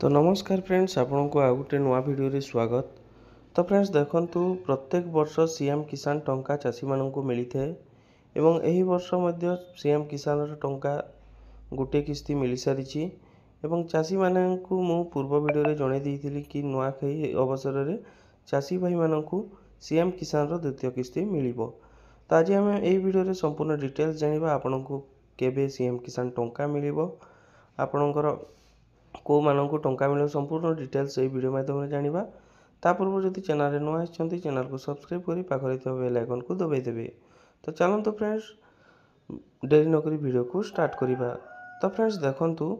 तो नमस्कार फ्रेंड्स, आपण को आ गोटे नुआ भिडियो स्वागत। तो फ्रेंड्स देखंतु प्रत्येक वर्ष सीएम किसान टंका चाषी मानू मिली थे एवं एही वर्ष मध्य सीएम किसान टंका गोटे किस्ती मिल सारी एवं चाषी मानू मु पूर्व भिडियो जणे देइथिली कि नुआखाई अवसर में चाषी भाई मानू सीएम किसान द्वितीय किस्ती मिलिबो। तो आज आम यही भिडियो संपूर्ण डिटेल्स जानिबा आपण को केबे सीएम किसान टंका मिलिबो, आपणकर को मानू टंका मिल संपूर्ण डिटेल्स ये वीडियो माध्यम जानिबा। ता पूर्व जदि चैनल रे नुआ आछंती चैनल को सब्सक्राइब करी पाखरे थो बेल आइकन को दबाई देबे। तो चलंतु फ्रेंड्स डेरी नकरी वीडियो को स्टार्ट करिबा। तो फ्रेंड्स देखंतु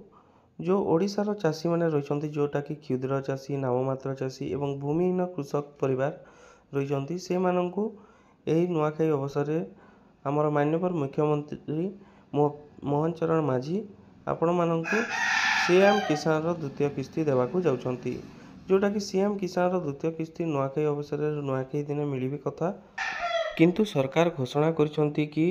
जो ओडिसा रो चाषी माने रहिचंती जोटा कि क्षुद्र चाषी, नाममात्र चाषी एवं भूमिहीन कृषक परिवार रहिचंती से माननकु एही नुआखाई अवसर रे हमर माननीय मुख्यमंत्री मोहन चरण माझी आपण माननकु सीएम किसान द्वितीय किस्ती देवाकू जाउछंती, जोटा कि सीएम किसान द्वितीय किस्ती नुआखाई अवसर में नुआखाई दिन मिलिबे कथा, किंतु सरकार घोषणा करिसंती कि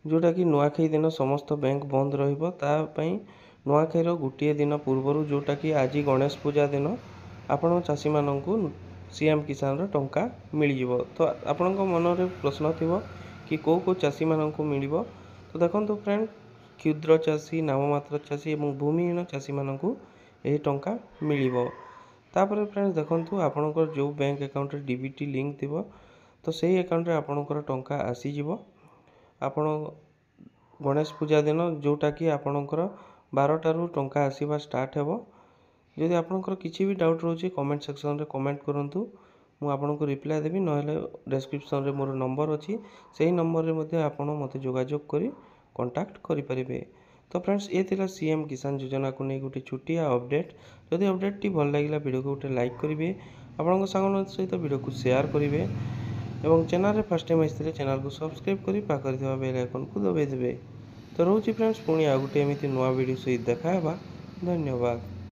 जोटा कि नुआखाई दिन समस्त बैंक बंद रहिबो। ता पई नुआखाईर गोटे दिन पूर्व जोटा कि आज गणेश पूजा दिन आपण चाषी माननकू सीएम किसान टंका मिल जिवो। तो आपनक मन रे प्रश्न थिबो कि को चाषी माननकू मिलिबो। तो देखंतु फ्रेंड, क्षुद्र चाषी, नाममात्र चाषी एवं भूमिहीन चाषी मानकू यही टंका मिलिबो। तापर फ्रेंड्स देखंतु आपनकर जो बैंक अकाउंट रे डीबीटी लिंक थिबो तो सही अकाउंट रे आपनकर टंका आसी जिवो। आपण गणेश पूजा दिन जोटा कि आपनकर 12 टारू टंका आसीबा स्टार्ट हेबो। जदि आपनकर किछि भी डाउट रहउछि कमेंट सेक्शन रे कमेंट करंतु, मु आपनको रिप्लाई देबी। नहेले डिस्क्रिप्शन रे मोर नंबर अछि, सेही नंबर रे मध्ये आपण मते जोगाजोग करी कांटेक्ट करि परिबे। तो फ्रेंड्स ये थिला सीएम किसान योजना को नहीं गोटे छुटिया अपडेट। जदि अपडेट टी भल लागिला वीडियो को गोटे लाइक करिवे, आपन सांग सहित वीडियो को शेयर करिवे एवं चैनल रे फर्स्ट टाइम आइले चैनल को सब्सक्राइब करी पाखरे थिबा बेल आइकन को दबाई देबे। तो रहउछि फ्रेंड्स पुणी आ गोटे एमिति नुआ वीडियो सहित देखा हेबा। धन्यवाद।